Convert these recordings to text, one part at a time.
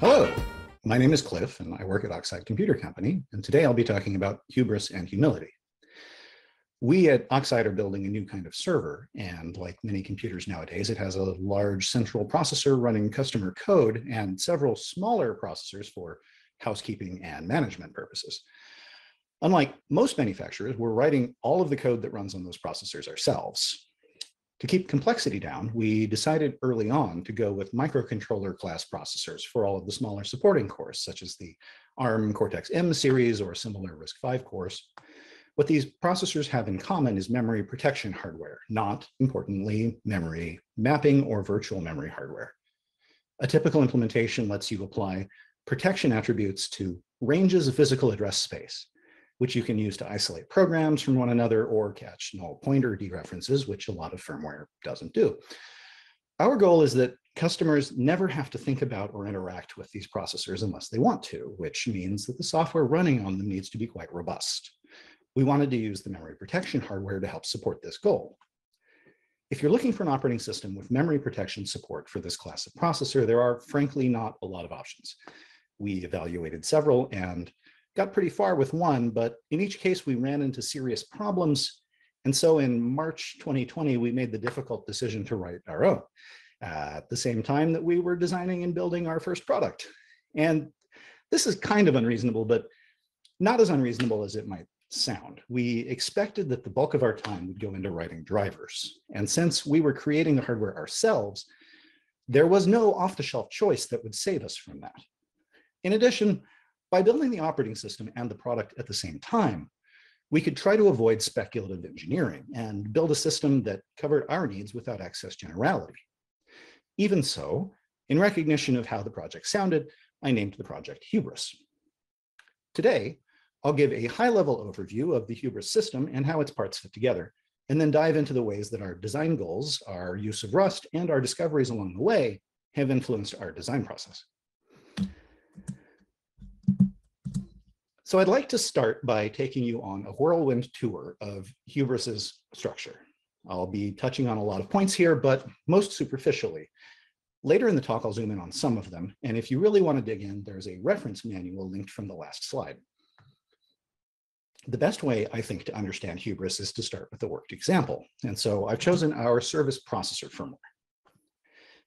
Hello, my name is Cliff and I work at Oxide Computer Company, and today I'll be talking about hubris and humility. We at Oxide are building a new kind of server, and like many computers nowadays, it has a large central processor running customer code and several smaller processors for housekeeping and management purposes. Unlike most manufacturers, we're writing all of the code that runs on those processors ourselves. To keep complexity down, we decided early on to go with microcontroller class processors for all of the smaller supporting cores, such as the ARM Cortex-M series or similar RISC-V cores. What these processors have in common is memory protection hardware, not, importantly, memory mapping or virtual memory hardware. A typical implementation lets you apply protection attributes to ranges of physical address space, which you can use to isolate programs from one another or catch null pointer dereferences, which a lot of firmware doesn't do. Our goal is that customers never have to think about or interact with these processors unless they want to, which means that the software running on them needs to be quite robust. We wanted to use the memory protection hardware to help support this goal. If you're looking for an operating system with memory protection support for this class of processor, there are frankly not a lot of options. We evaluated several and got pretty far with one, but in each case we ran into serious problems. And so in March 2020, we made the difficult decision to write our own at the same time that we were designing and building our first product. And this is kind of unreasonable, but not as unreasonable as it might sound. We expected that the bulk of our time would go into writing drivers. And since we were creating the hardware ourselves, there was no off-the-shelf choice that would save us from that. In addition, by building the operating system and the product at the same time, we could try to avoid speculative engineering and build a system that covered our needs without excess generality. Even so, in recognition of how the project sounded, I named the project Hubris. Today, I'll give a high-level overview of the Hubris system and how its parts fit together, and then dive into the ways that our design goals, our use of Rust, and our discoveries along the way have influenced our design process. So I'd like to start by taking you on a whirlwind tour of Hubris's structure. I'll be touching on a lot of points here, but most superficially. Later in the talk, I'll zoom in on some of them. And if you really want to dig in, there's a reference manual linked from the last slide. The best way, I think, to understand Hubris is to start with a worked example. And so I've chosen our service processor firmware.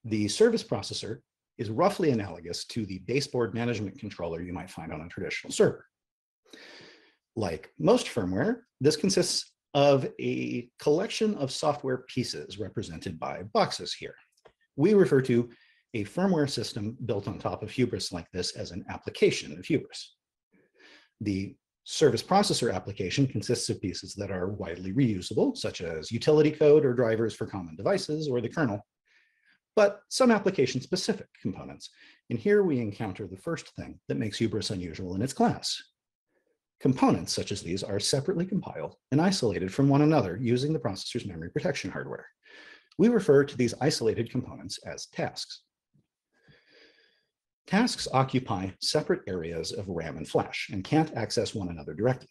The service processor is roughly analogous to the baseboard management controller you might find on a traditional server. Like most firmware, this consists of a collection of software pieces represented by boxes here. We refer to a firmware system built on top of Hubris like this as an application of Hubris. The service processor application consists of pieces that are widely reusable, such as utility code or drivers for common devices or the kernel, but some application-specific components. And here we encounter the first thing that makes Hubris unusual in its class. Components such as these are separately compiled and isolated from one another using the processor's memory protection hardware. We refer to these isolated components as tasks. Tasks occupy separate areas of RAM and flash and can't access one another directly.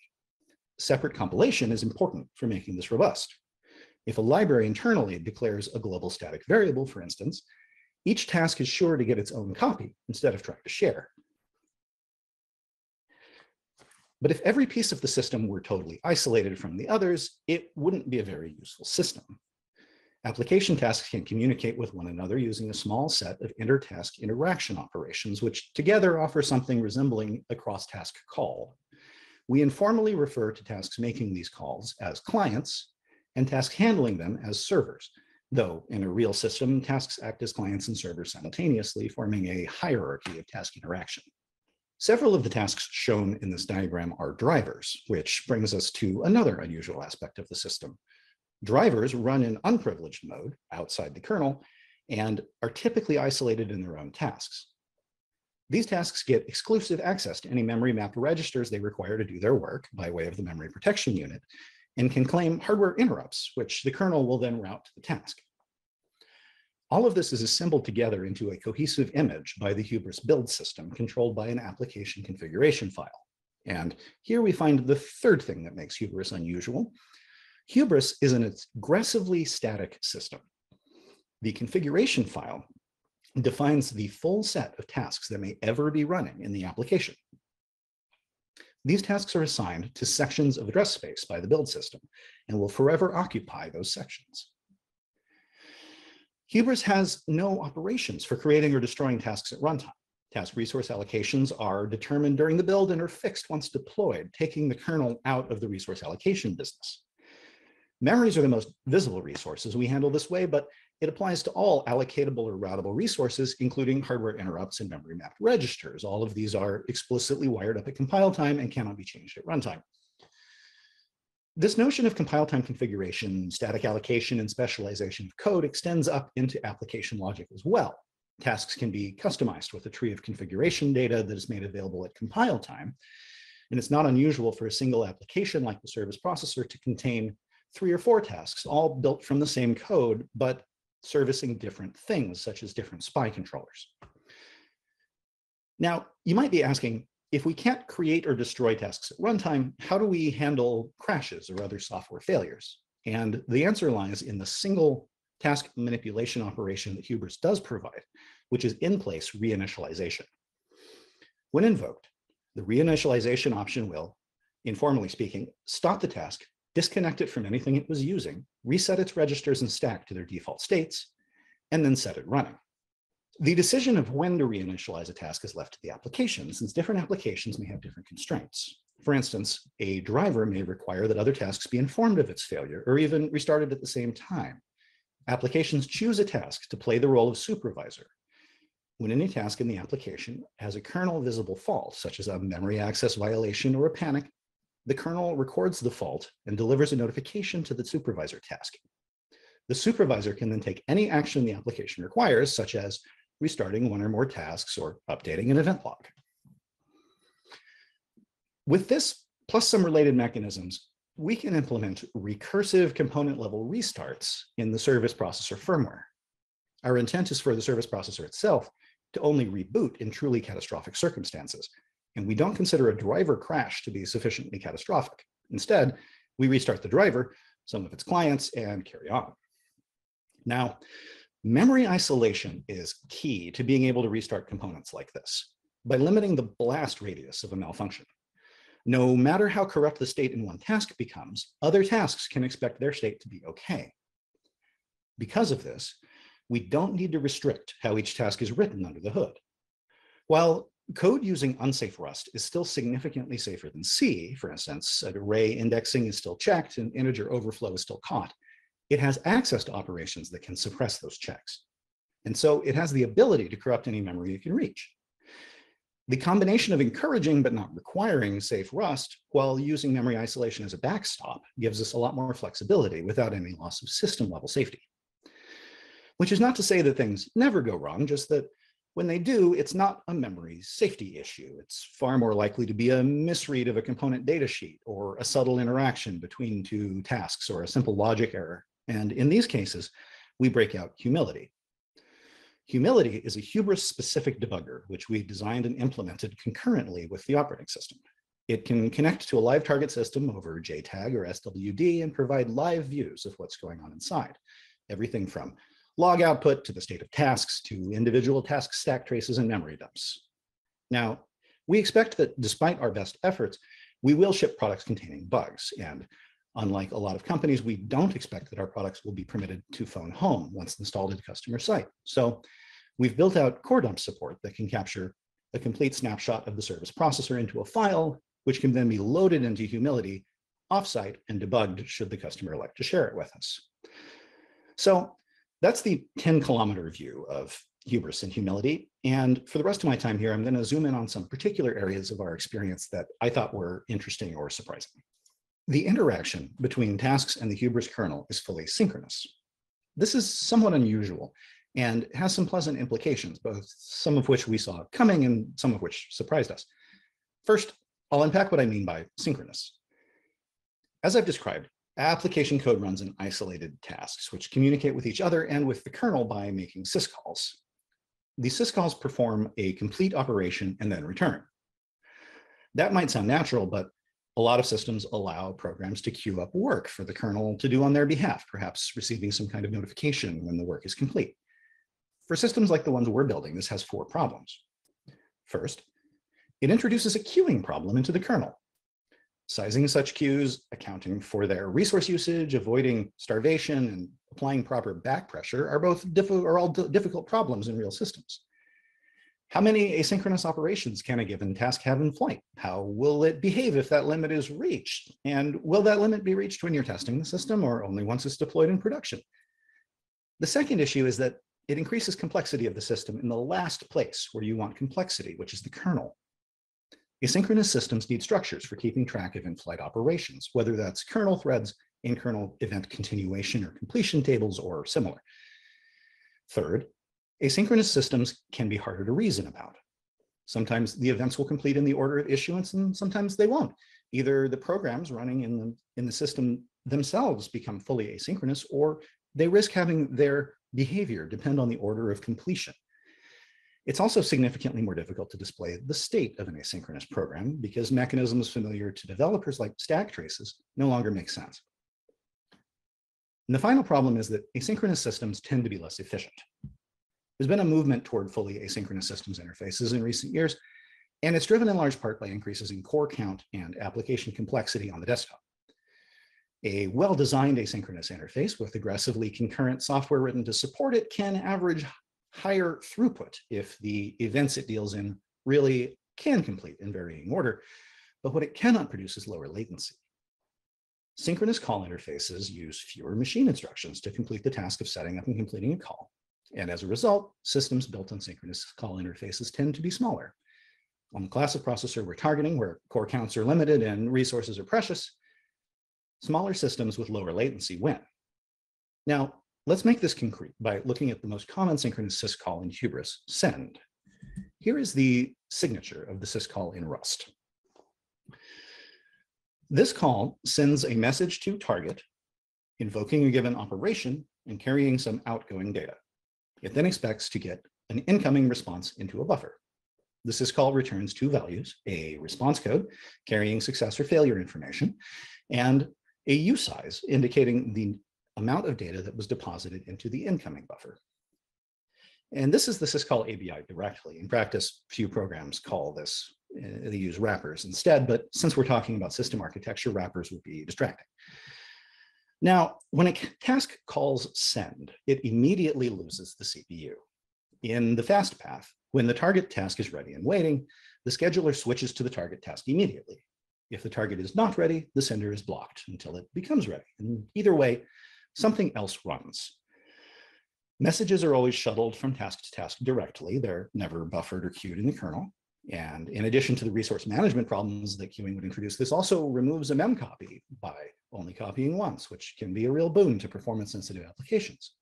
Separate compilation is important for making this robust. If a library internally declares a global static variable, for instance, each task is sure to get its own copy instead of trying to share. But if every piece of the system were totally isolated from the others, it wouldn't be a very useful system. Application tasks can communicate with one another using a small set of inter-task interaction operations, which together offer something resembling a cross-task call. We informally refer to tasks making these calls as clients and tasks handling them as servers, though in a real system, tasks act as clients and servers simultaneously, forming a hierarchy of task interaction. Several of the tasks shown in this diagram are drivers, which brings us to another unusual aspect of the system. Drivers run in unprivileged mode outside the kernel and are typically isolated in their own tasks. These tasks get exclusive access to any memory mapped registers they require to do their work by way of the memory protection unit and can claim hardware interrupts, which the kernel will then route to the task. All of this is assembled together into a cohesive image by the Hubris build system controlled by an application configuration file. And here we find the third thing that makes Hubris unusual. Hubris is an aggressively static system. The configuration file defines the full set of tasks that may ever be running in the application. These tasks are assigned to sections of address space by the build system and will forever occupy those sections. Hubris has no operations for creating or destroying tasks at runtime. Task resource allocations are determined during the build and are fixed once deployed, taking the kernel out of the resource allocation business. Memories are the most visible resources we handle this way, but it applies to all allocatable or routable resources, including hardware interrupts and memory mapped registers. All of these are explicitly wired up at compile time and cannot be changed at runtime. This notion of compile time configuration, static allocation, and specialization of code extends up into application logic as well. Tasks can be customized with a tree of configuration data that is made available at compile time. And it's not unusual for a single application like the service processor to contain 3 or 4 tasks, all built from the same code, but servicing different things, such as different SPI controllers. Now, you might be asking, if we can't create or destroy tasks at runtime, how do we handle crashes or other software failures? And the answer lies in the single task manipulation operation that Hubris does provide, which is in-place reinitialization. When invoked, the reinitialization option will, informally speaking, stop the task, disconnect it from anything it was using, reset its registers and stack to their default states, and then set it running. The decision of when to reinitialize a task is left to the application, since different applications may have different constraints. For instance, a driver may require that other tasks be informed of its failure or even restarted at the same time. Applications choose a task to play the role of supervisor. When any task in the application has a kernel visible fault, such as a memory access violation or a panic, the kernel records the fault and delivers a notification to the supervisor task. The supervisor can then take any action the application requires, such as restarting 1 or more tasks or updating an event log. With this, plus some related mechanisms, we can implement recursive component level restarts in the service processor firmware. Our intent is for the service processor itself to only reboot in truly catastrophic circumstances, and we don't consider a driver crash to be sufficiently catastrophic. Instead, we restart the driver, some of its clients, and carry on. Now, memory isolation is key to being able to restart components like this by limiting the blast radius of a malfunction. No matter how corrupt the state in one task becomes, other tasks can expect their state to be okay. Because of this, we don't need to restrict how each task is written under the hood. While code using unsafe Rust is still significantly safer than C, for instance, array indexing is still checked and integer overflow is still caught, it has access to operations that can suppress those checks. And so it has the ability to corrupt any memory it can reach. The combination of encouraging but not requiring safe Rust while using memory isolation as a backstop gives us a lot more flexibility without any loss of system level safety. Which is not to say that things never go wrong, just that when they do, it's not a memory safety issue. It's far more likely to be a misread of a component data sheet or a subtle interaction between 2 tasks or a simple logic error. And in these cases, we break out humility. Humility is a Hubris-specific debugger, which we designed and implemented concurrently with the operating system. It can connect to a live target system over JTAG or SWD and provide live views of what's going on inside. Everything from log output to the state of tasks to individual task stack traces and memory dumps. Now, we expect that despite our best efforts, we will ship products containing bugs. And unlike a lot of companies, we don't expect that our products will be permitted to phone home once installed at the customer site. So we've built out core dump support that can capture a complete snapshot of the service processor into a file, which can then be loaded into Humility offsite and debugged should the customer elect to share it with us. So that's the 10-kilometer view of Hubris and Humility. And for the rest of my time here, I'm going to zoom in on some particular areas of our experience that I thought were interesting or surprising. The interaction between tasks and the Hubris kernel is fully synchronous. This is somewhat unusual and has some pleasant implications, both some of which we saw coming and some of which surprised us. First, I'll unpack what I mean by synchronous. As I've described, application code runs in isolated tasks, which communicate with each other and with the kernel by making syscalls. These syscalls perform a complete operation and then return. That might sound natural, but a lot of systems allow programs to queue up work for the kernel to do on their behalf, perhaps receiving some kind of notification when the work is complete. For systems like the ones we're building, this has 4 problems. First, it introduces a queuing problem into the kernel. Sizing such queues, accounting for their resource usage, avoiding starvation, and applying proper back pressure are all difficult problems in real systems. How many asynchronous operations can a given task have in flight? How will it behave if that limit is reached? And will that limit be reached when you're testing the system or only once it's deployed in production? The second issue is that it increases complexity of the system in the last place where you want complexity, which is the kernel. Asynchronous systems need structures for keeping track of in-flight operations, whether that's kernel threads, in-kernel event continuation or completion tables, or similar. Third, asynchronous systems can be harder to reason about. Sometimes the events will complete in the order of issuance, and sometimes they won't. Either the programs running in the system themselves become fully asynchronous, or they risk having their behavior depend on the order of completion. It's also significantly more difficult to display the state of an asynchronous program because mechanisms familiar to developers like stack traces no longer make sense. And the final problem is that asynchronous systems tend to be less efficient. There's been a movement toward fully asynchronous systems interfaces in recent years, and it's driven in large part by increases in core count and application complexity on the desktop. A well-designed asynchronous interface with aggressively concurrent software written to support it can average higher throughput if the events it deals in really can complete in varying order, but what it cannot produce is lower latency. Synchronous call interfaces use fewer machine instructions to complete the task of setting up and completing a call. And as a result, systems built on synchronous call interfaces tend to be smaller. On the class of processor we're targeting, where core counts are limited and resources are precious, smaller systems with lower latency win. Now, let's make this concrete by looking at the most common synchronous syscall in Hubris, send. Here is the signature of the syscall in Rust. This call sends a message to target, invoking a given operation and carrying some outgoing data. It then expects to get an incoming response into a buffer. The syscall returns 2 values, a response code carrying success or failure information, and a usize indicating the amount of data that was deposited into the incoming buffer. And this is the syscall ABI directly. In practice, few programs call this, they use wrappers instead, but since we're talking about system architecture, wrappers would be distracting. Now, when a task calls send, it immediately loses the CPU. In the fast path, when the target task is ready and waiting, the scheduler switches to the target task immediately. If the target is not ready, the sender is blocked until it becomes ready. And either way, something else runs. Messages are always shuttled from task to task directly. They're never buffered or queued in the kernel. And in addition to the resource management problems that queuing would introduce, this also removes a memcopy by only copying once, which can be a real boon to performance-sensitive applications.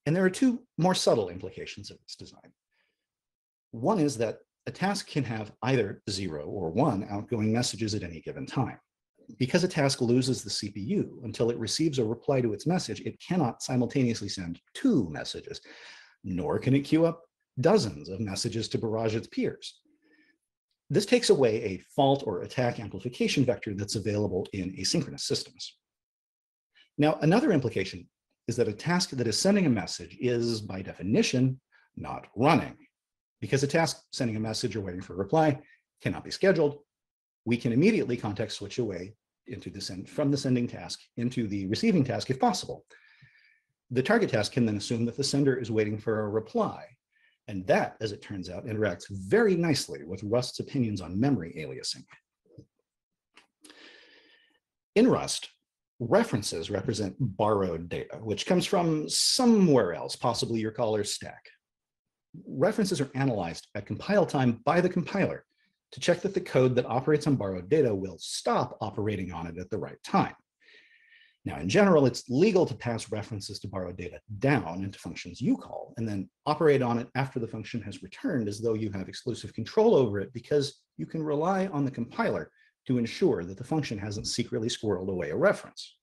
And there are 2 more subtle implications of this design. One is that a task can have either 0 or 1 outgoing messages at any given time. Because a task loses the CPU until it receives a reply to its message, it cannot simultaneously send 2 messages, nor can it queue up dozens of messages to barrage its peers. This takes away a fault or attack amplification vector that's available in asynchronous systems. Now, another implication is that a task that is sending a message is, by definition, not running. Because a task sending a message or waiting for a reply cannot be scheduled, we can immediately context switch away from the sending task into the receiving task if possible. The target task can then assume that the sender is waiting for a reply. And that, as it turns out, interacts very nicely with Rust's opinions on memory aliasing. In Rust, references represent borrowed data, which comes from somewhere else, possibly your caller's stack. References are analyzed at compile time by the compiler to check that the code that operates on borrowed data will stop operating on it at the right time. Now, in general, it's legal to pass references to borrowed data down into functions you call, and then operate on it after the function has returned as though you have exclusive control over it, because you can rely on the compiler to ensure that the function hasn't secretly squirreled away a reference.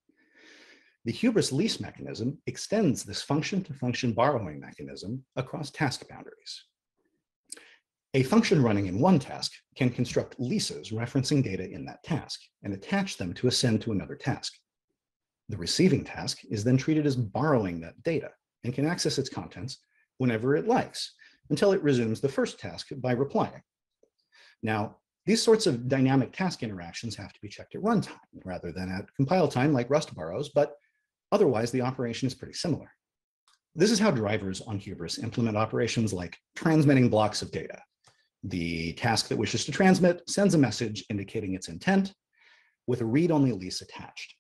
The hubris lease mechanism extends this function-to-function borrowing mechanism across task boundaries. A function running in one task can construct leases referencing data in that task and attach them to send to another task. The receiving task is then treated as borrowing that data and can access its contents whenever it likes, until it resumes the first task by replying. Now, these sorts of dynamic task interactions have to be checked at runtime rather than at compile time like Rust borrows, but otherwise the operation is pretty similar. This is how drivers on Hubris implement operations like transmitting blocks of data. The task that wishes to transmit sends a message indicating its intent with a read-only lease attached.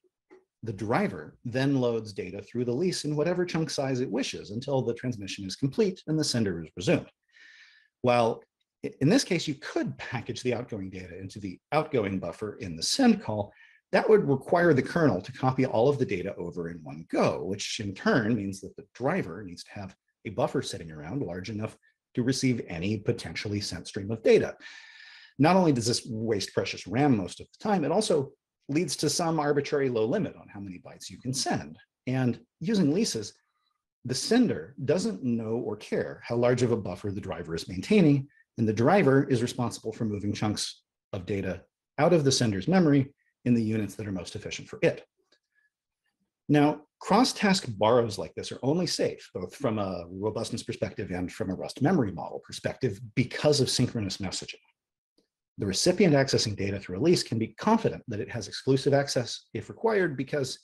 The driver then loads data through the lease in whatever chunk size it wishes until the transmission is complete and the sender is resumed. While in this case, you could package the outgoing data into the outgoing buffer in the send call, that would require the kernel to copy all of the data over in one go, which in turn means that the driver needs to have a buffer sitting around large enough to receive any potentially sent stream of data. Not only does this waste precious RAM most of the time, it also leads to some arbitrary low limit on how many bytes you can send. And using leases, the sender doesn't know or care how large of a buffer the driver is maintaining, and the driver is responsible for moving chunks of data out of the sender's memory in the units that are most efficient for it. Now, cross-task borrows like this are only safe, both from a robustness perspective and from a Rust memory model perspective, because of synchronous messaging. The recipient accessing data through a lease can be confident that it has exclusive access if required, because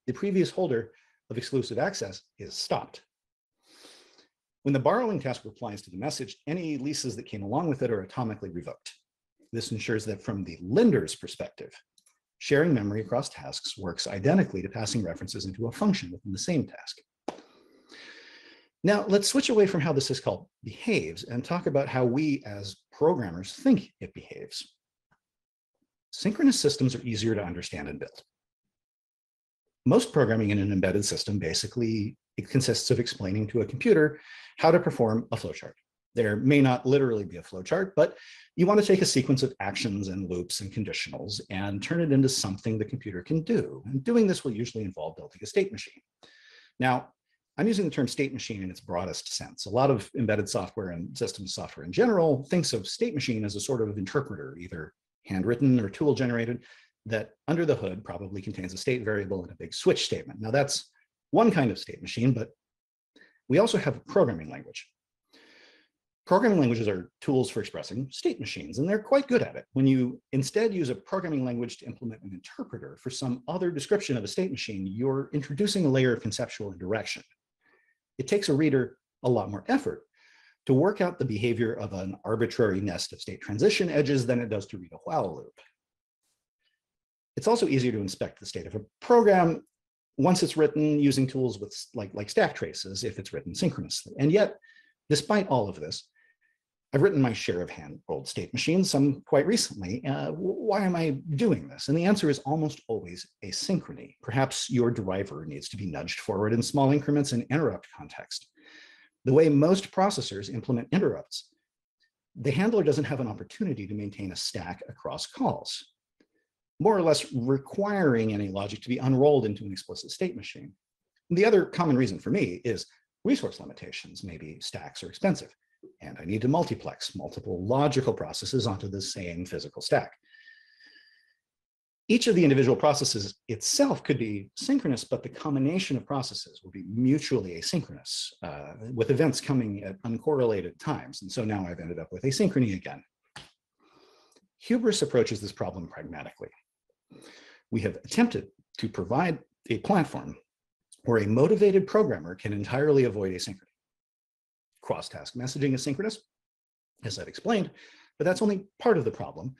the previous holder of exclusive access is stopped. When the borrowing task replies to the message, any leases that came along with it are atomically revoked. This ensures that from the lender's perspective, sharing memory across tasks works identically to passing references into a function within the same task. Now, let's switch away from how the syscall behaves and talk about how we as programmers think it behaves. Synchronous systems are easier to understand and build. Most programming in an embedded system basically consists of explaining to a computer how to perform a flowchart. There may not literally be a flowchart, but you want to take a sequence of actions and loops and conditionals and turn it into something the computer can do. And doing this will usually involve building a state machine. Now, I'm using the term state machine in its broadest sense. A lot of embedded software and systems software in general thinks of state machine as a sort of interpreter, either handwritten or tool generated, that under the hood probably contains a state variable and a big switch statement. Now that's one kind of state machine, but we also have a programming language. Programming languages are tools for expressing state machines, and they're quite good at it. When you instead use a programming language to implement an interpreter for some other description of a state machine, you're introducing a layer of conceptual indirection. It takes a reader a lot more effort to work out the behavior of an arbitrary nest of state transition edges than it does to read a while loop. It's also easier to inspect the state of a program once it's written using tools with like stack traces if it's written synchronously. And yet, despite all of this, I've written my share of hand-rolled state machines, some quite recently. Why am I doing this? And the answer is almost always asynchrony. Perhaps your driver needs to be nudged forward in small increments in interrupt context. The way most processors implement interrupts, the handler doesn't have an opportunity to maintain a stack across calls, more or less requiring any logic to be unrolled into an explicit state machine. And the other common reason for me is resource limitations. Maybe stacks are expensive, and I need to multiplex multiple logical processes onto the same physical stack. Each of the individual processes itself could be synchronous, but the combination of processes will be mutually asynchronous, with events coming at uncorrelated times. And so now I've ended up with asynchrony again. Hubris approaches this problem pragmatically. We have attempted to provide a platform where a motivated programmer can entirely avoid asynchrony. Cross-task messaging is synchronous, as I've explained, but that's only part of the problem.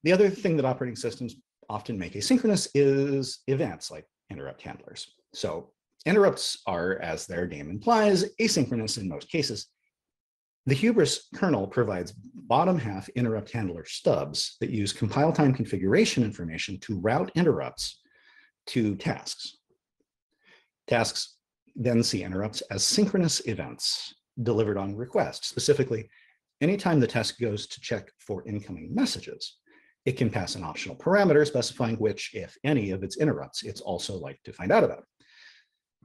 The other thing that operating systems often make asynchronous is events like interrupt handlers. So interrupts are, as their name implies, asynchronous in most cases. The Hubris kernel provides bottom half interrupt handler stubs that use compile time configuration information to route interrupts to tasks. Tasks then see interrupts as synchronous events delivered on request. Specifically, anytime the task goes to check for incoming messages, it can pass an optional parameter specifying which, if any, of its interrupts it's also like to find out about.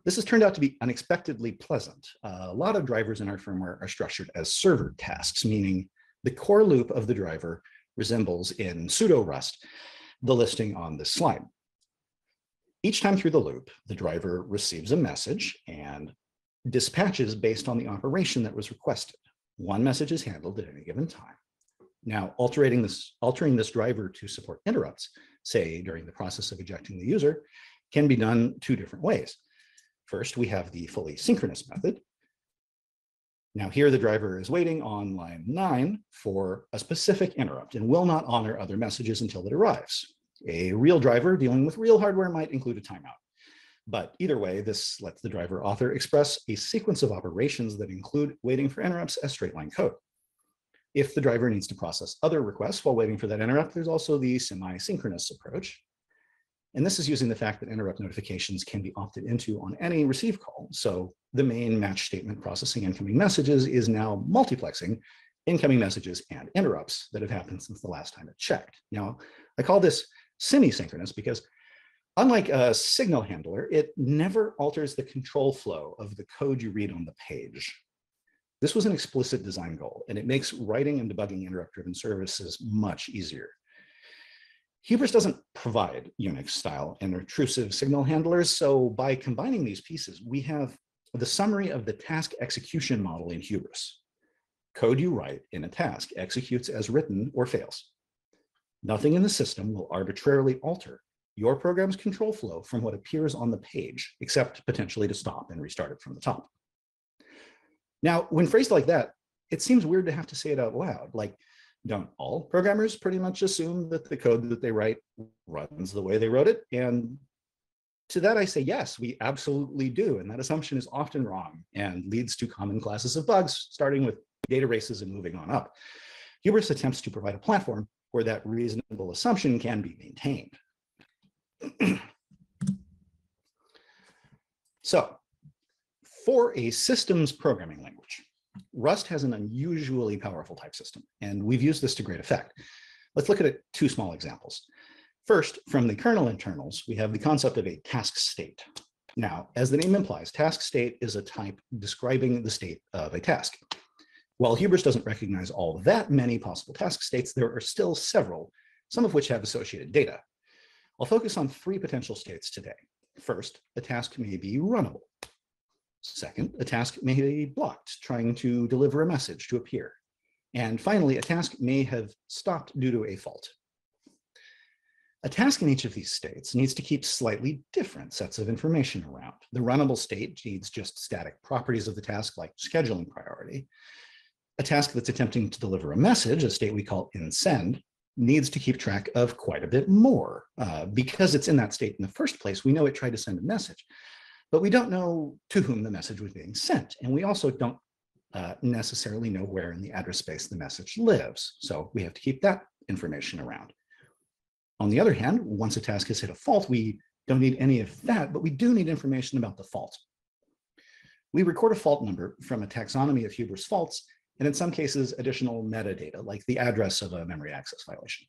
This has turned out to be unexpectedly pleasant. A lot of drivers in our firmware are structured as server tasks, meaning the core loop of the driver resembles in pseudo Rust the listing on this slide. Each time through the loop, the driver receives a message, and dispatches based on the operation that was requested. One message is handled at any given time. Now, altering this driver to support interrupts, say during the process of ejecting the user, can be done two different ways. First, we have the fully synchronous method. Now here the driver is waiting on line 9 for a specific interrupt and will not honor other messages until it arrives. A real driver dealing with real hardware might include a timeout. But either way, this lets the driver author express a sequence of operations that include waiting for interrupts as straight line code. If the driver needs to process other requests while waiting for that interrupt, there's also the semi-synchronous approach. And this is using the fact that interrupt notifications can be opted into on any receive call. So the main match statement processing incoming messages is now multiplexing incoming messages and interrupts that have happened since the last time it checked. Now, I call this semi-synchronous because unlike a signal handler, it never alters the control flow of the code you read on the page. This was an explicit design goal, and it makes writing and debugging interrupt-driven services much easier. Hubris doesn't provide Unix-style and intrusive signal handlers, so by combining these pieces, we have the summary of the task execution model in Hubris. Code you write in a task executes as written or fails. Nothing in the system will arbitrarily alter your program's control flow from what appears on the page, except potentially to stop and restart it from the top. Now, when phrased like that, it seems weird to have to say it out loud. Like, don't all programmers pretty much assume that the code that they write runs the way they wrote it? And to that I say, yes, we absolutely do. And that assumption is often wrong and leads to common classes of bugs, starting with data races and moving on up. Hubris attempts to provide a platform where that reasonable assumption can be maintained. So, for a systems programming language, Rust has an unusually powerful type system, and we've used this to great effect. Let's look at two small examples. First, from the kernel internals, we have the concept of a task state. Now, as the name implies, task state is a type describing the state of a task. While Hubris doesn't recognize all that many possible task states, there are still several, some of which have associated data. I'll focus on three potential states today. First, a task may be runnable. Second, a task may be blocked, trying to deliver a message to appear. And finally, a task may have stopped due to a fault. A task in each of these states needs to keep slightly different sets of information around. The runnable state needs just static properties of the task, like scheduling priority. A task that's attempting to deliver a message, a state we call in-send, needs to keep track of quite a bit more. Because it's in that state in the first place, we know it tried to send a message, but we don't know to whom the message was being sent. And we also don't necessarily know where in the address space the message lives. So we have to keep that information around. On the other hand, once a task has hit a fault, we don't need any of that, but we do need information about the fault. We record a fault number from a taxonomy of Hubris faults, and in some cases, additional metadata, like the address of a memory access violation.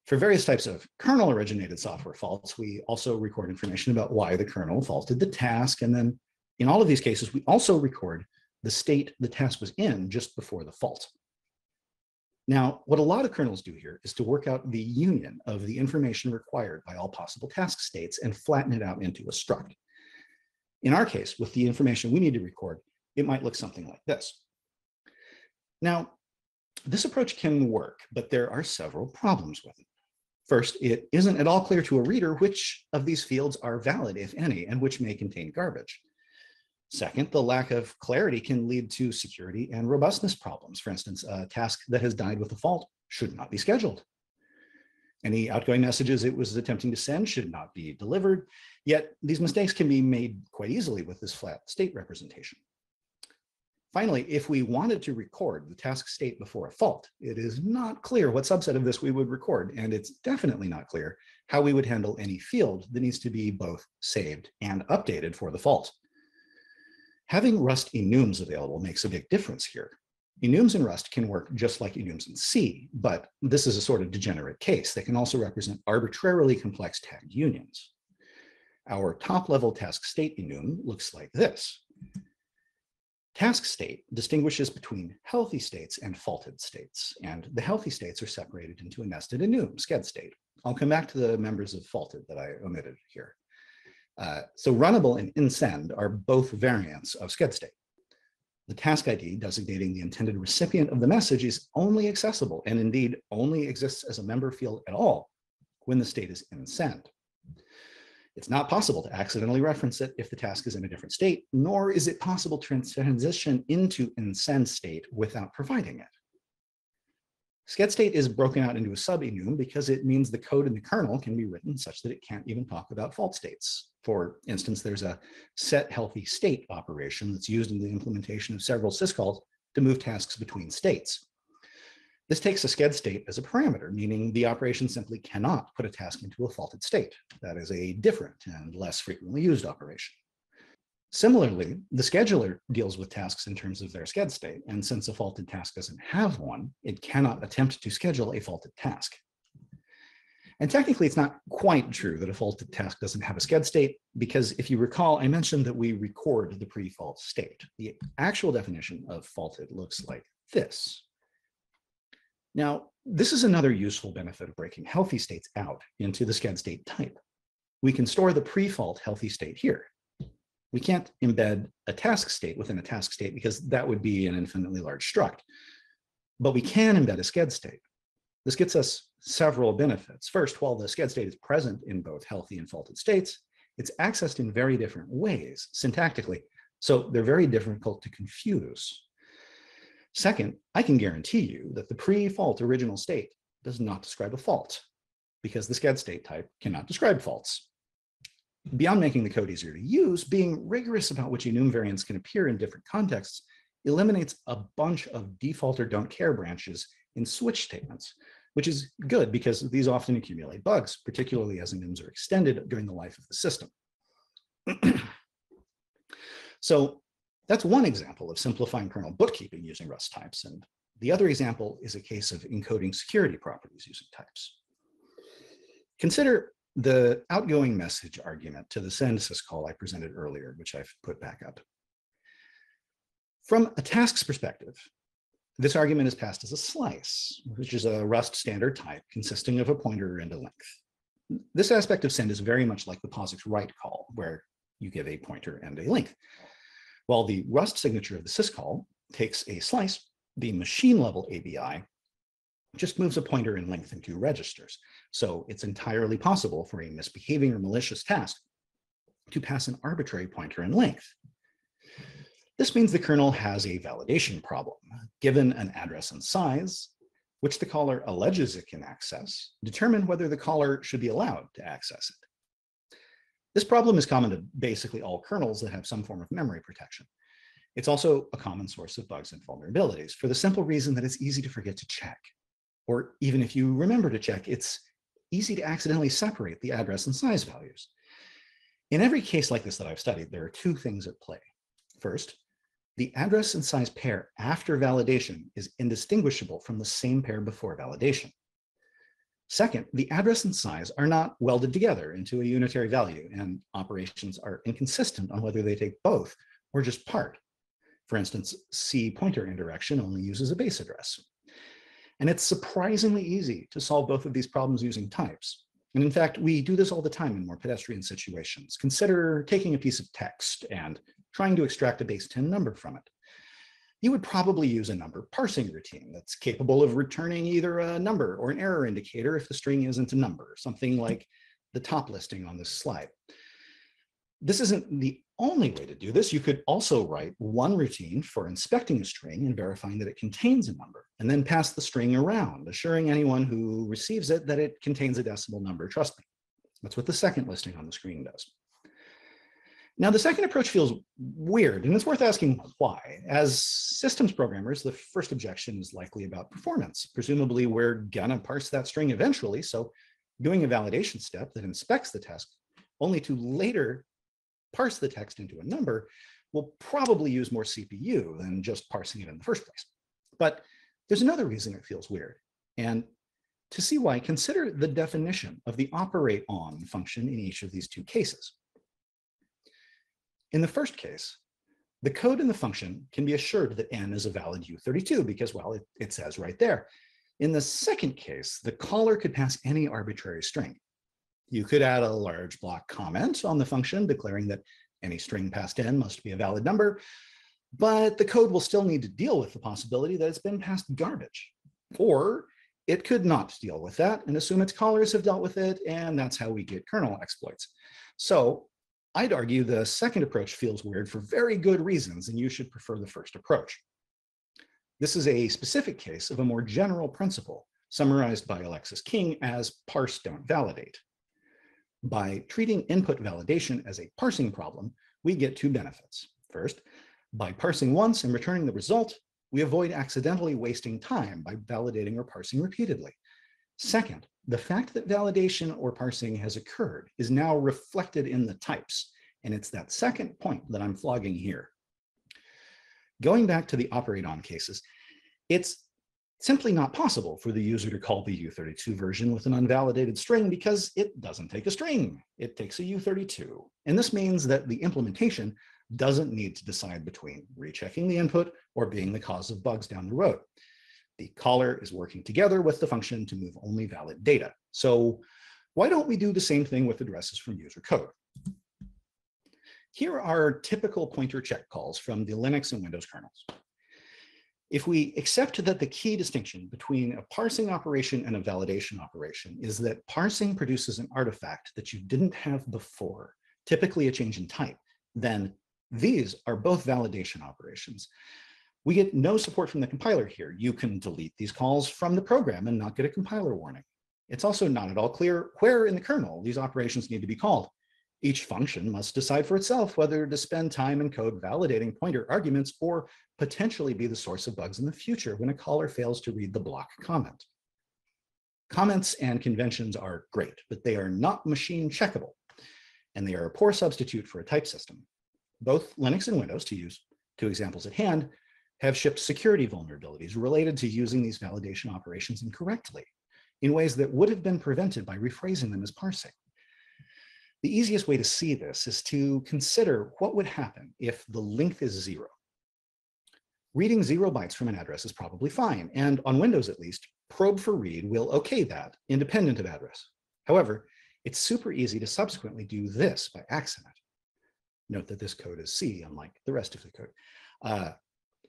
For various types of kernel-originated software faults, we also record information about why the kernel faulted the task. And then in all of these cases, we also record the state the task was in just before the fault. Now, what a lot of kernels do here is to work out the union of the information required by all possible task states and flatten it out into a struct. In our case, with the information we need to record, it might look something like this. Now, this approach can work, but there are several problems with it. First, it isn't at all clear to a reader which of these fields are valid, if any, and which may contain garbage. Second, the lack of clarity can lead to security and robustness problems. For instance, a task that has died with a fault should not be scheduled. Any outgoing messages it was attempting to send should not be delivered, yet these mistakes can be made quite easily with this flat state representation. Finally, if we wanted to record the task state before a fault, it is not clear what subset of this we would record, and it's definitely not clear how we would handle any field that needs to be both saved and updated for the fault. Having Rust enums available makes a big difference here. Enums in Rust can work just like enums in C, but this is a sort of degenerate case that can also represent arbitrarily complex tagged unions. Our top-level task state enum looks like this. Task state distinguishes between healthy states and faulted states, and the healthy states are separated into a nested enum, sched state. I'll come back to the members of faulted that I omitted here. So runnable and insend are both variants of sched state. The task ID designating the intended recipient of the message is only accessible, and indeed only exists as a member field at all, when the state is insend. It's not possible to accidentally reference it if the task is in a different state, nor is it possible to transition into insend state without providing it. Sched state is broken out into a sub-enum because it means the code in the kernel can be written such that it can't even talk about fault states. For instance, there's a set healthy state operation that's used in the implementation of several syscalls to move tasks between states. This takes a sched state as a parameter, meaning the operation simply cannot put a task into a faulted state. That is a different and less frequently used operation. Similarly, the scheduler deals with tasks in terms of their sched state, and since a faulted task doesn't have one, it cannot attempt to schedule a faulted task. And technically, it's not quite true that a faulted task doesn't have a sched state, because if you recall, I mentioned that we record the pre-fault state. The actual definition of faulted looks like this. Now, this is another useful benefit of breaking healthy states out into the sched state type. We can store the pre-fault healthy state here. We can't embed a task state within a task state because that would be an infinitely large struct. But we can embed a sched state. This gets us several benefits. First, while the sched state is present in both healthy and faulted states, it's accessed in very different ways syntactically, so they're very difficult to confuse. Second, I can guarantee you that the pre-fault original state does not describe a fault because the sched state type cannot describe faults. Beyond making the code easier to use, being rigorous about which enum variants can appear in different contexts eliminates a bunch of default or don't care branches in switch statements, which is good because these often accumulate bugs, particularly as enums are extended during the life of the system. So that's one example of simplifying kernel bookkeeping using Rust types. And the other example is a case of encoding security properties using types. Consider the outgoing message argument to the send syscall I presented earlier, which I've put back up. From a task's perspective, this argument is passed as a slice, which is a Rust standard type consisting of a pointer and a length. This aspect of send is very much like the POSIX write call, where you give a pointer and a length. While the Rust signature of the syscall takes a slice, the machine level ABI just moves a pointer and length into registers. So it's entirely possible for a misbehaving or malicious task to pass an arbitrary pointer and length. This means the kernel has a validation problem. Given an address and size, which the caller alleges it can access, determine whether the caller should be allowed to access it. This problem is common to basically all kernels that have some form of memory protection. It's also a common source of bugs and vulnerabilities for the simple reason that it's easy to forget to check. Or even if you remember to check, it's easy to accidentally separate the address and size values. In every case like this that I've studied, there are two things at play. First, the address and size pair after validation is indistinguishable from the same pair before validation. Second, the address and size are not welded together into a unitary value, and operations are inconsistent on whether they take both or just part. For instance, C pointer indirection only uses a base address. And it's surprisingly easy to solve both of these problems using types. And in fact, we do this all the time in more pedestrian situations. Consider taking a piece of text and trying to extract a base 10 number from it. You would probably use a number parsing routine that's capable of returning either a number or an error indicator if the string isn't a number, something like the top listing on this slide. This isn't the only way to do this. You could also write one routine for inspecting a string and verifying that it contains a number, and then pass the string around, assuring anyone who receives it that it contains a decimal number. Trust me, that's what the second listing on the screen does. Now, the second approach feels weird, and it's worth asking why. As systems programmers, the first objection is likely about performance. Presumably, we're gonna parse that string eventually, so doing a validation step that inspects the text only to later parse the text into a number will probably use more CPU than just parsing it in the first place. But there's another reason it feels weird. And to see why, consider the definition of the operate on function in each of these two cases. In the first case, the code in the function can be assured that n is a valid U32 because, well, it says right there. In the second case, the caller could pass any arbitrary string. You could add a large block comment on the function declaring that any string passed in must be a valid number, but the code will still need to deal with the possibility that it's been passed garbage. Or it could not deal with that and assume its callers have dealt with it, and that's how we get kernel exploits. So I'd argue the second approach feels weird for very good reasons, and you should prefer the first approach. This is a specific case of a more general principle summarized by Alexis King as parse, don't validate. By treating input validation as a parsing problem, we get two benefits. First, by parsing once and returning the result, we avoid accidentally wasting time by validating or parsing repeatedly. Second, the fact that validation or parsing has occurred is now reflected in the types, and it's that second point that I'm flogging here. Going back to the operate on cases, it's simply not possible for the user to call the U32 version with an unvalidated string because it doesn't take a string, it takes a U32. And this means that the implementation doesn't need to decide between rechecking the input or being the cause of bugs down the road. The caller is working together with the function to move only valid data. So why don't we do the same thing with addresses from user code? Here are typical pointer check calls from the Linux and Windows kernels. If we accept that the key distinction between a parsing operation and a validation operation is that parsing produces an artifact that you didn't have before, typically a change in type, then these are both validation operations. We get no support from the compiler here. You can delete these calls from the program and not get a compiler warning. It's also not at all clear where in the kernel these operations need to be called. Each function must decide for itself whether to spend time in code validating pointer arguments or potentially be the source of bugs in the future when a caller fails to read the block comment. Comments and conventions are great, but they are not machine checkable, and they are a poor substitute for a type system. Both Linux and Windows, to use two examples at hand, have shipped security vulnerabilities related to using these validation operations incorrectly in ways that would have been prevented by rephrasing them as parsing. The easiest way to see this is to consider what would happen if the length is 0. Reading 0 bytes from an address is probably fine, and on Windows at least, probe for read will okay that, independent of address. However, it's super easy to subsequently do this by accident. Note that this code is C, unlike the rest of the code.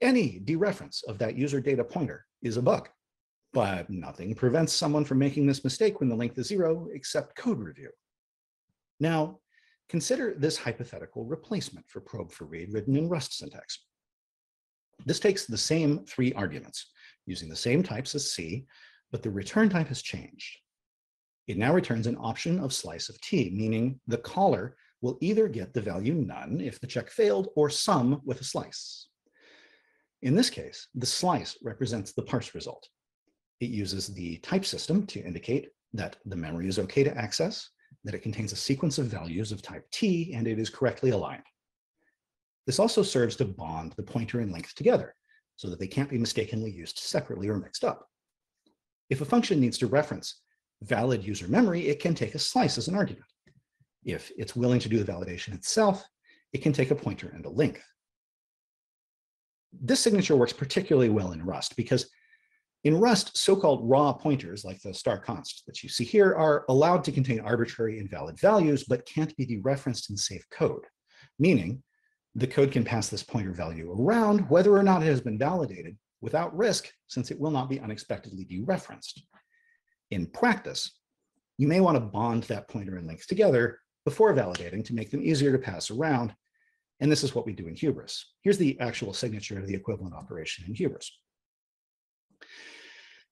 Any dereference of that user data pointer is a bug, but nothing prevents someone from making this mistake when the length is 0 except code review. Now, consider this hypothetical replacement for probe for read written in Rust syntax. This takes the same 3 arguments, using the same types as C, but the return type has changed. It now returns an option of slice of t, meaning the caller will either get the value none if the check failed or some with a slice. In this case, the slice represents the parse result. It uses the type system to indicate that the memory is okay to access, that it contains a sequence of values of type t, and it is correctly aligned. This also serves to bond the pointer and length together so that they can't be mistakenly used separately or mixed up. If a function needs to reference valid user memory, it can take a slice as an argument. If it's willing to do the validation itself, it can take a pointer and a length. This signature works particularly well in Rust because in Rust, so-called raw pointers like the *const that you see here are allowed to contain arbitrary invalid values, but can't be dereferenced in safe code, meaning the code can pass this pointer value around whether or not it has been validated without risk, since it will not be unexpectedly dereferenced. In practice, you may want to bond that pointer and length together before validating to make them easier to pass around, and this is what we do in Hubris. Here's the actual signature of the equivalent operation in Hubris.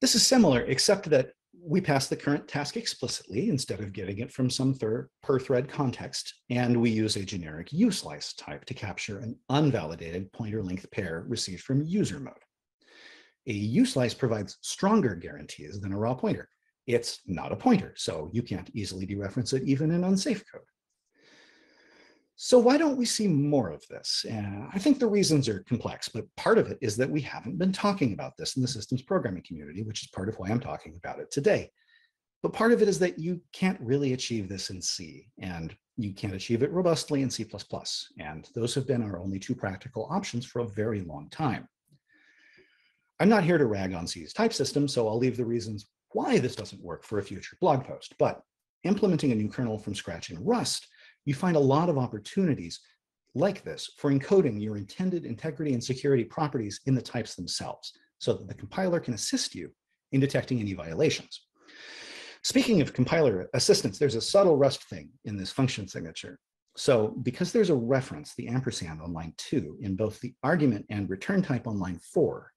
This is similar, except that we pass the current task explicitly instead of getting it from some per thread context, and we use a generic uSlice type to capture an unvalidated pointer length pair received from user mode. A uSlice provides stronger guarantees than a raw pointer. It's not a pointer, so you can't easily dereference it even in unsafe code. So why don't we see more of this? I think the reasons are complex, but part of it is that we haven't been talking about this in the systems programming community, which is part of why I'm talking about it today. But part of it is that you can't really achieve this in C, and you can't achieve it robustly in C++. And those have been our only 2 practical options for a very long time. I'm not here to rag on C's type system, so I'll leave the reasons why this doesn't work for a future blog post. But implementing a new kernel from scratch in Rust, you find a lot of opportunities like this for encoding your intended integrity and security properties in the types themselves, so that the compiler can assist you in detecting any violations. Speaking of compiler assistance, there's a subtle Rust thing in this function signature. So because there's a reference, the ampersand on line 2, in both the argument and return type on line 4,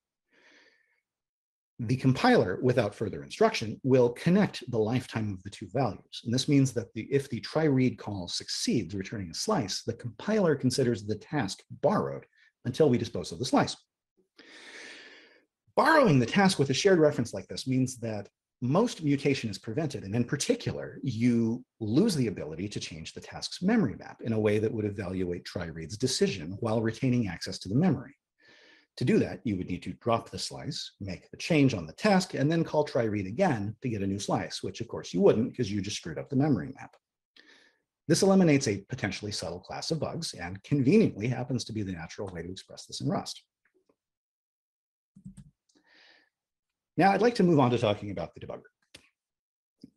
the compiler, without further instruction, will connect the lifetime of the two values. And this means that if the try-read call succeeds, returning a slice, the compiler considers the task borrowed until we dispose of the slice. Borrowing the task with a shared reference like this means that most mutation is prevented, and in particular, you lose the ability to change the task's memory map in a way that would evaluate try-read's decision while retaining access to the memory. To do that, you would need to drop the slice, make the change on the task, and then call try-read again to get a new slice, which of course you wouldn't because you just screwed up the memory map. This eliminates a potentially subtle class of bugs and conveniently happens to be the natural way to express this in Rust. Now I'd like to move on to talking about the debugger.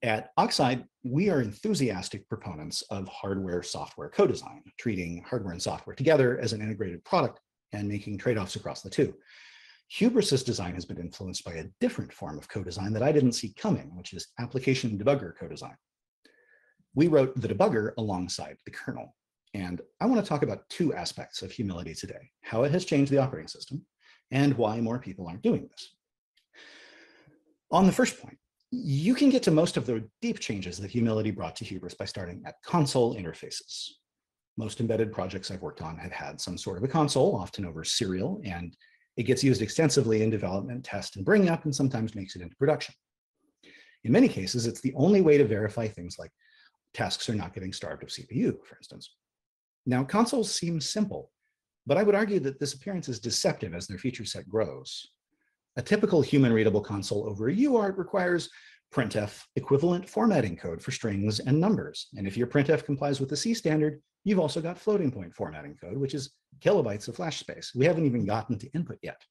At Oxide, we are enthusiastic proponents of hardware-software co-design, treating hardware and software together as an integrated product and making trade-offs across the two. Hubris's design has been influenced by a different form of co-design that I didn't see coming, which is application debugger co-design. We wrote the debugger alongside the kernel, and I want to talk about two aspects of Humility today: how it has changed the operating system and why more people aren't doing this. On the first point, you can get to most of the deep changes that Humility brought to Hubris by starting at console interfaces. Most embedded projects I've worked on have had some sort of a console, often over serial, and it gets used extensively in development, test, and bring up, and sometimes makes it into production. In many cases, it's the only way to verify things like tasks are not getting starved of CPU, for instance. Now, consoles seem simple, but I would argue that this appearance is deceptive as their feature set grows. A typical human-readable console over a UART requires printf equivalent formatting code for strings and numbers. And if your printf complies with the C standard, you've also got floating point formatting code, which is kilobytes of flash space. We haven't even gotten to input yet.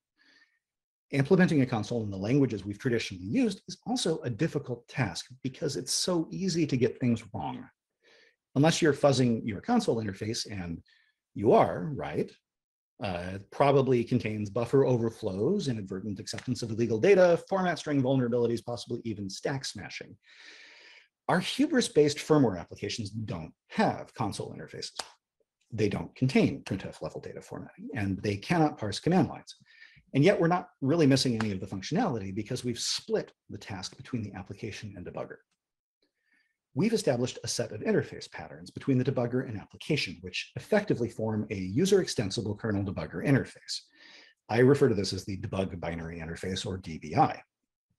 Implementing a console in the languages we've traditionally used is also a difficult task because it's so easy to get things wrong. Unless you're fuzzing your console interface, and you are, right? It probably contains buffer overflows, inadvertent acceptance of illegal data, format string vulnerabilities, possibly even stack smashing. Our Hubris-based firmware applications don't have console interfaces. They don't contain printf level data formatting, and they cannot parse command lines. And yet we're not really missing any of the functionality because we've split the task between the application and debugger. We've established a set of interface patterns between the debugger and application, which effectively form a user-extensible kernel debugger interface. I refer to this as the debug binary interface, or DBI.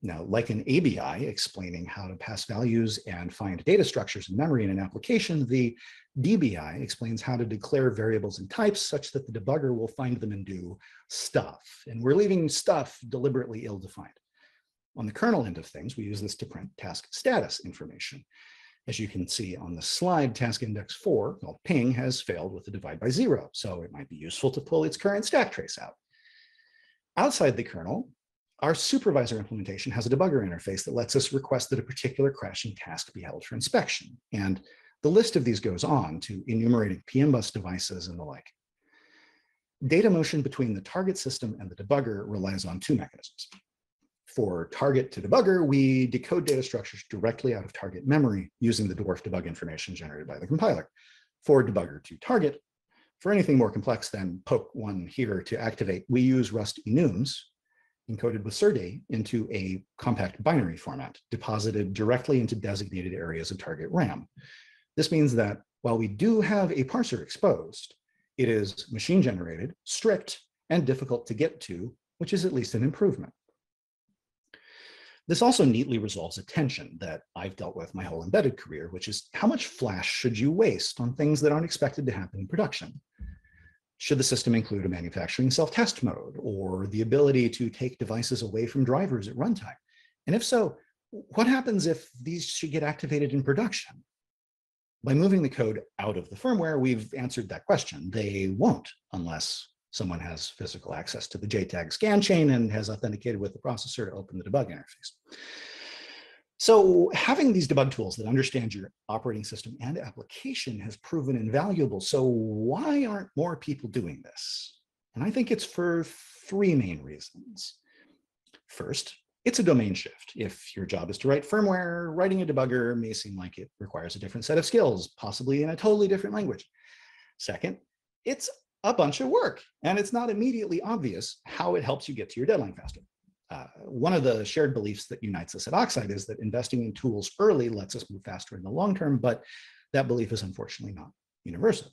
Now, like an ABI explaining how to pass values and find data structures in memory in an application, the DBI explains how to declare variables and types such that the debugger will find them and do stuff. And we're leaving stuff deliberately ill-defined. On the kernel end of things, we use this to print task status information. As you can see on the slide, task index 4, called ping, has failed with the divide by 0, so it might be useful to pull its current stack trace out. Outside the kernel, our supervisor implementation has a debugger interface that lets us request that a particular crashing task be held for inspection. And the list of these goes on to enumerating PM bus devices and the like. Data motion between the target system and the debugger relies on two mechanisms. For target to debugger, we decode data structures directly out of target memory using the dwarf debug information generated by the compiler. For debugger to target, for anything more complex than poke one here to activate, we use Rust enums encoded with serde into a compact binary format, deposited directly into designated areas of target RAM. This means that while we do have a parser exposed, it is machine generated, strict, and difficult to get to, which is at least an improvement. This also neatly resolves a tension that I've dealt with my whole embedded career, which is how much flash should you waste on things that aren't expected to happen in production? Should the system include a manufacturing self-test mode or the ability to take devices away from drivers at runtime? And if so, what happens if these should get activated in production? By moving the code out of the firmware, we've answered that question. They won't unless someone has physical access to the JTAG scan chain and has authenticated with the processor to open the debug interface. So having these debug tools that understand your operating system and application has proven invaluable. So why aren't more people doing this? And I think it's for three main reasons. First, it's a domain shift. If your job is to write firmware, writing a debugger may seem like it requires a different set of skills, possibly in a totally different language. Second, it's a bunch of work, and it's not immediately obvious how it helps you get to your deadline faster. One of the shared beliefs that unites us at Oxide is that investing in tools early lets us move faster in the long term, but that belief is unfortunately not universal.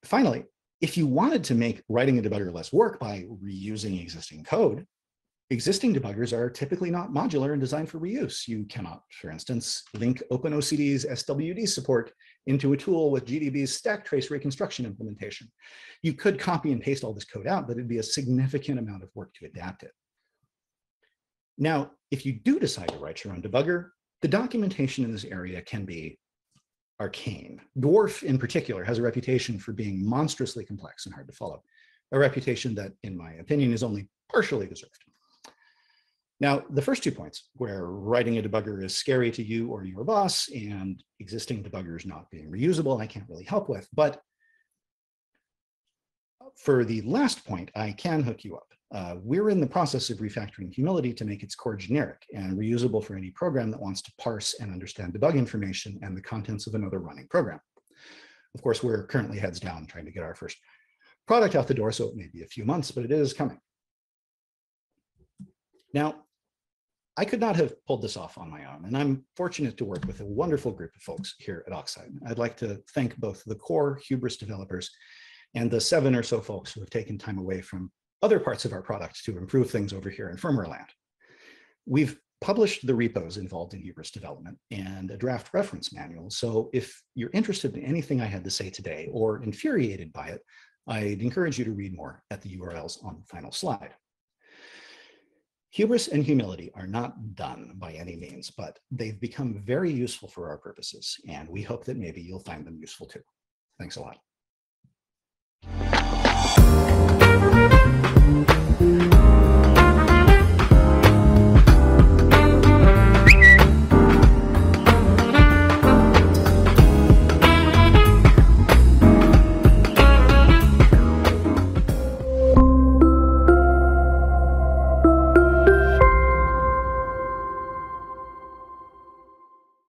Finally, if you wanted to make writing a debugger less work by reusing existing code, existing debuggers are typically not modular and designed for reuse. You cannot, for instance, link OpenOCD's SWD support into a tool with GDB's stack trace reconstruction implementation. You could copy and paste all this code out, but it'd be a significant amount of work to adapt it. Now, if you do decide to write your own debugger, the documentation in this area can be arcane. Dwarf, in particular, has a reputation for being monstrously complex and hard to follow, a reputation that, in my opinion, is only partially deserved. Now, the first 2 points, where writing a debugger is scary to you or your boss and existing debuggers not being reusable, I can't really help with. But for the last point, I can hook you up. We're in the process of refactoring Humility to make its core generic and reusable for any program that wants to parse and understand debug information and the contents of another running program. Of course, we're currently heads down trying to get our first product out the door, so it may be a few months, but it is coming. Now, I could not have pulled this off on my own, and I'm fortunate to work with a wonderful group of folks here at Oxide. I'd like to thank both the core Hubris developers and the 7 or so folks who have taken time away from other parts of our product to improve things over here in firmware land. We've published the repos involved in Hubris development and a draft reference manual. So if you're interested in anything I had to say today or infuriated by it, I'd encourage you to read more at the URLs on the final slide. Hubris and Humility are not done by any means, but they've become very useful for our purposes, and we hope that maybe you'll find them useful too. Thanks a lot.